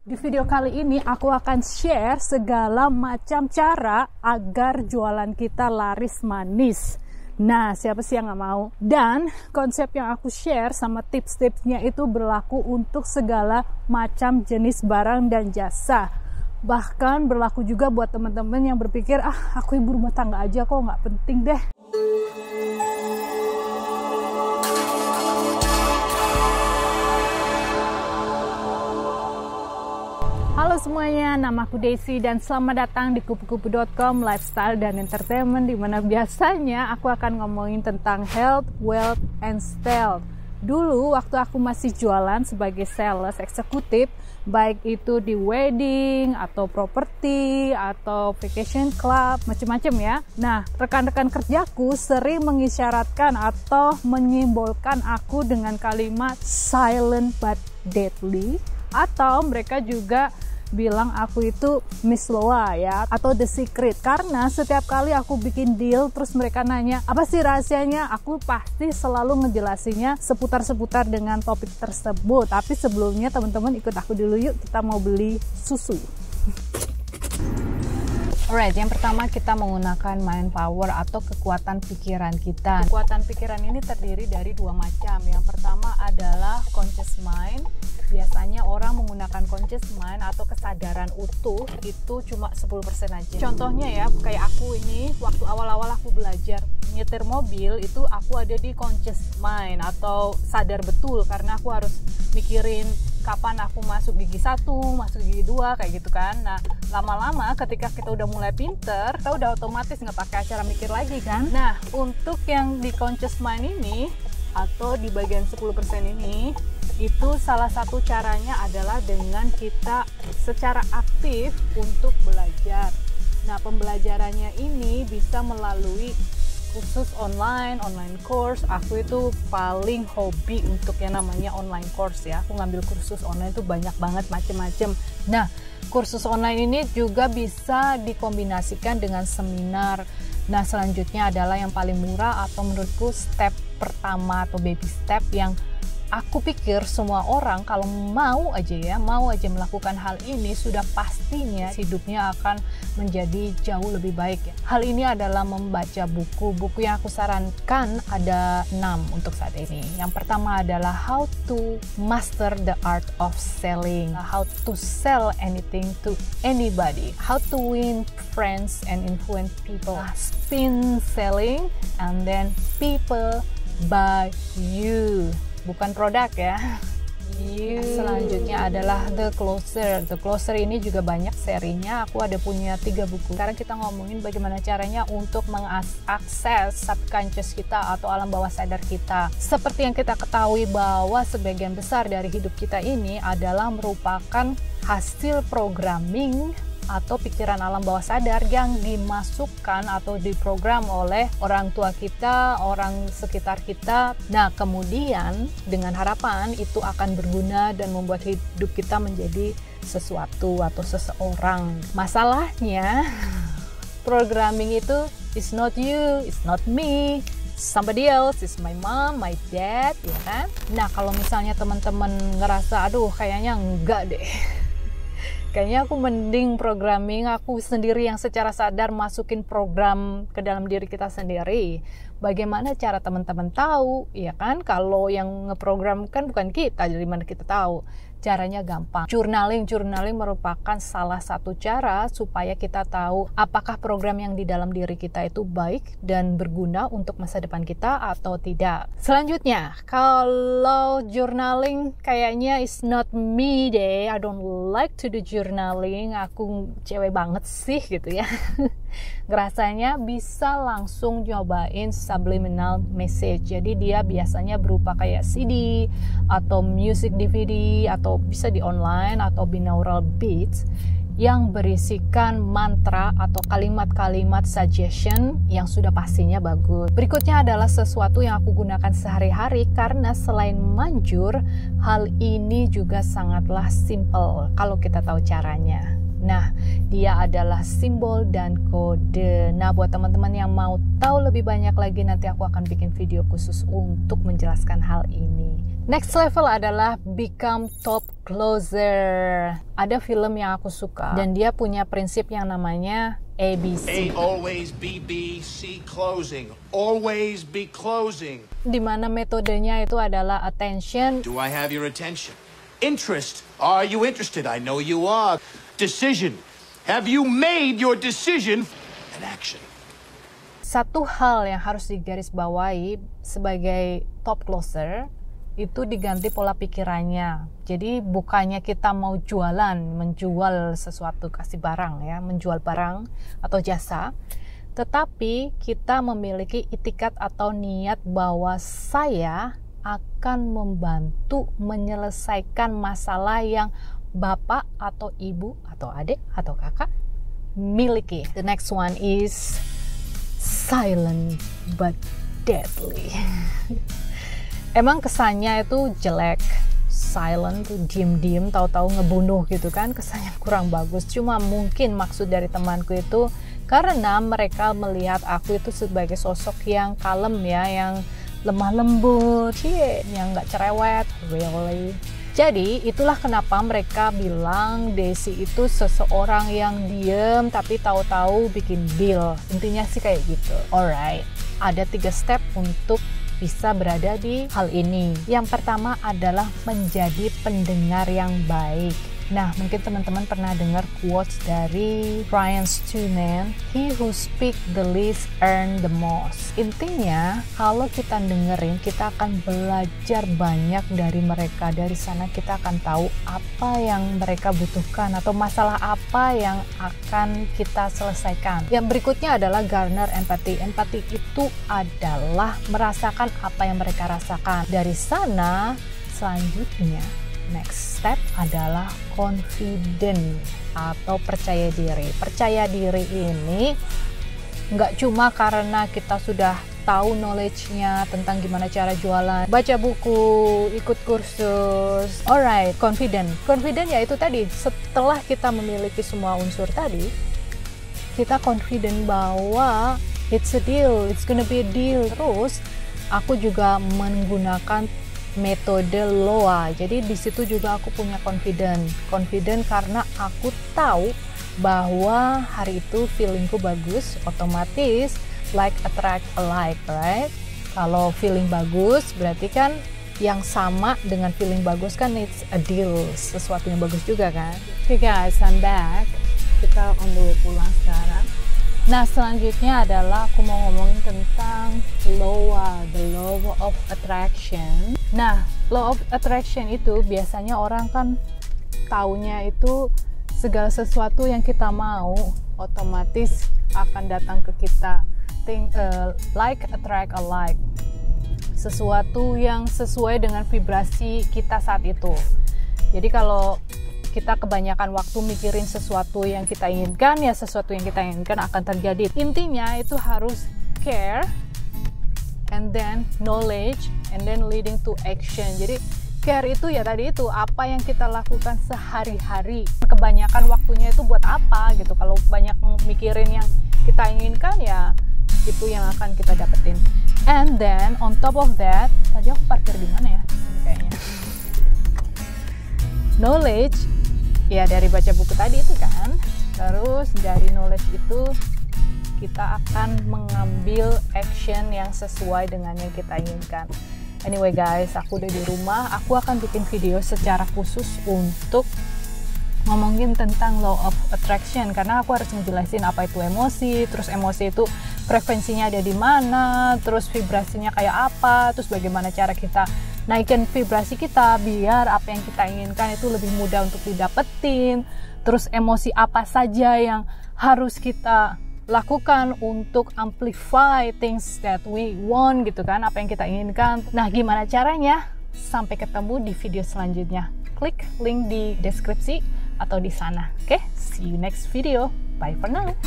Di video kali ini aku akan share segala macam cara agar jualan kita laris manis. Nah, siapa sih yang nggak mau? Dan konsep yang aku share sama tips-tipsnya itu berlaku untuk segala macam jenis barang dan jasa. Bahkan berlaku juga buat teman-teman yang berpikir, aku ibu rumah tangga aja kok, nggak penting deh. Halo semuanya, nama aku Desi dan selamat datang di kupu-kupu.com lifestyle dan entertainment, dimana biasanya aku akan ngomongin tentang health, wealth, and style. Dulu waktu aku masih jualan sebagai sales eksekutif, baik itu di wedding atau properti atau vacation club, macam-macam ya. Nah, rekan-rekan kerjaku sering mengisyaratkan atau menyimbolkan aku dengan kalimat silent but deadly, atau mereka juga bilang aku itu Miss Loa ya, atau The Secret. Karena setiap kali aku bikin deal terus mereka nanya apa sih rahasianya, aku pasti selalu ngejelasinnya seputar-seputar dengan topik tersebut. Tapi sebelumnya teman-teman ikut aku dulu yuk, kita mau beli susu. Alright, yang pertama kita menggunakan mind power atau kekuatan pikiran kita. Kekuatan pikiran ini terdiri dari dua macam. Yang pertama adalah conscious mind. Biasanya orang menggunakan conscious mind atau kesadaran utuh itu cuma 10% aja. Contohnya ya, kayak aku ini, waktu awal-awal aku belajar nyetir mobil itu aku ada di conscious mind atau sadar betul, karena aku harus mikirin kapan aku masuk gigi 1, masuk gigi 2, kayak gitu kan. Nah, lama-lama ketika kita udah mulai pinter, kita udah otomatis nggak pakai acara mikir lagi kan. Nah, untuk yang di conscious mind ini atau di bagian 10% ini, itu salah satu caranya adalah dengan kita secara aktif untuk belajar. Nah, pembelajarannya ini bisa melalui kursus online course. Aku itu paling hobi untuk yang namanya online course ya. Aku ngambil kursus online itu banyak banget, macem-macem. Nah, kursus online ini juga bisa dikombinasikan dengan seminar. Nah, selanjutnya adalah yang paling murah atau menurutku step pertama atau baby step yang aku pikir semua orang kalau mau aja melakukan hal ini, sudah pastinya hidupnya akan menjadi jauh lebih baik ya. Hal ini adalah membaca buku. Buku yang aku sarankan ada 6 untuk saat ini. Yang pertama adalah How to Master the Art of Selling, How to Sell Anything to Anybody, How to Win Friends and Influence People, Spin Selling, and then People Buy You. Bukan produk ya. Selanjutnya adalah The Closer. The Closer ini juga banyak serinya. Aku ada punya 3 buku. Sekarang kita ngomongin bagaimana caranya untuk mengakses subconscious kita atau alam bawah sadar kita. Seperti yang kita ketahui bahwa sebagian besar dari hidup kita ini adalah merupakan hasil programming atau pikiran alam bawah sadar yang dimasukkan atau diprogram oleh orang tua kita, orang sekitar kita. Nah, kemudian dengan harapan itu akan berguna dan membuat hidup kita menjadi sesuatu atau seseorang. Masalahnya, programming itu is not you, it's not me, somebody else, is my mom, my dad, ya kan? Nah, kalau misalnya teman-teman ngerasa, aduh kayaknya enggak deh, kayaknya aku mending programming aku sendiri yang secara sadar masukin program ke dalam diri kita sendiri. Bagaimana cara teman-teman tahu? Ya kan, kalau yang ngeprogram kan bukan kita, dari mana kita tahu? Caranya gampang. Journaling merupakan salah satu cara supaya kita tahu apakah program yang di dalam diri kita itu baik dan berguna untuk masa depan kita atau tidak. Selanjutnya, kalau journaling kayaknya is not me deh, I don't like to do journaling, aku cewek banget sih gitu ya. Ngerasanya bisa langsung nyobain subliminal message. Jadi dia biasanya berupa kayak CD atau music DVD atau bisa di online atau binaural beats yang berisikan mantra atau kalimat-kalimat suggestion yang sudah pastinya bagus. Berikutnya adalah sesuatu yang aku gunakan sehari-hari karena selain manjur, hal ini juga sangatlah simple kalau kita tahu caranya. Nah, dia adalah simbol dan kode. Nah, buat teman-teman yang mau tahu lebih banyak lagi, nanti aku akan bikin video khusus untuk menjelaskan hal ini. Next level adalah become top closer. Ada film yang aku suka dan dia punya prinsip yang namanya ABC. A always be B, C closing. Always be closing. Di mana metodenya itu adalah attention. Do I have your attention? Interest. Are you interested? I know you are. Decision. Have you made your decision? And action. Satu hal yang harus digarisbawahi sebagai top closer itu diganti pola pikirannya. Jadi bukannya kita mau menjual sesuatu, kasih barang ya, menjual barang atau jasa, tetapi kita memiliki itikat atau niat bahwa saya akan membantu menyelesaikan masalah yang bapak atau ibu atau adik atau kakak miliki. The next one is silent but deadly. Emang kesannya itu jelek, silent tuh diem-diem, tahu-tahu ngebunuh gitu kan, kesannya kurang bagus. Cuma mungkin maksud dari temanku itu karena mereka melihat aku itu sebagai sosok yang kalem ya, yang lemah lembut, yang nggak cerewet, really. Jadi itulah kenapa mereka bilang Desi itu seseorang yang diem tapi tahu-tahu bikin deal. Intinya sih kayak gitu. Alright, ada 3 step untuk bisa berada di hal ini. Yang pertama adalah menjadi pendengar yang baik. Nah, mungkin teman-teman pernah dengar quotes dari Brian Stuman, he who speak the least earn the most. Intinya, kalau kita dengerin, kita akan belajar banyak dari mereka. Dari sana kita akan tahu apa yang mereka butuhkan atau masalah apa yang akan kita selesaikan. Yang berikutnya adalah garner empathy. Empathy itu adalah merasakan apa yang mereka rasakan. Dari sana, selanjutnya next step adalah confident atau percaya diri. Percaya diri ini nggak cuma karena kita sudah tahu knowledge-nya tentang gimana cara jualan, baca buku, ikut kursus. Alright, confident. Confident yaitu tadi, setelah kita memiliki semua unsur tadi, kita confident bahwa it's a deal, it's gonna be a deal. Terus, aku juga menggunakan metode LOA. Jadi di situ juga aku punya confident karena aku tahu bahwa hari itu feelingku bagus, otomatis like attract alike, right? Kalau feeling bagus berarti kan yang sama dengan feeling bagus kan it's a deal, sesuatu yang bagus juga kan. Okay guys, I'm back. Kita on the way pulang sekarang. Nah, selanjutnya adalah aku mau ngomongin tentang LOA, the law of attraction. Nah, law of attraction itu biasanya orang kan taunya itu segala sesuatu yang kita mau otomatis akan datang ke kita. Like attract alike. Sesuatu yang sesuai dengan vibrasi kita saat itu. Jadi kalau kita kebanyakan waktu mikirin sesuatu yang kita inginkan, ya sesuatu yang kita inginkan akan terjadi. Intinya itu harus care, and then knowledge, and then leading to action. Jadi care itu ya tadi itu, apa yang kita lakukan sehari-hari. Kebanyakan waktunya itu buat apa gitu. Kalau banyak mikirin yang kita inginkan, ya itu yang akan kita dapetin. And then on top of that, tadi aku parkir di mana ya? Kayaknya. Knowledge, ya dari baca buku tadi itu kan. Terus dari knowledge itu kita akan mengambil action yang sesuai dengan yang kita inginkan. Anyway guys, aku udah di rumah. Aku akan bikin video secara khusus untuk ngomongin tentang law of attraction, karena aku harus ngejelasin apa itu emosi, terus emosi itu frekuensinya ada di mana, terus vibrasinya kayak apa, terus bagaimana cara kita naikin vibrasi kita biar apa yang kita inginkan itu lebih mudah untuk didapetin, terus emosi apa saja yang harus kita lakukan untuk amplify things that we want gitu kan, apa yang kita inginkan. Nah, gimana caranya? Sampai ketemu di video selanjutnya. Klik link di deskripsi atau di sana. Oke, see you next video. Bye for now.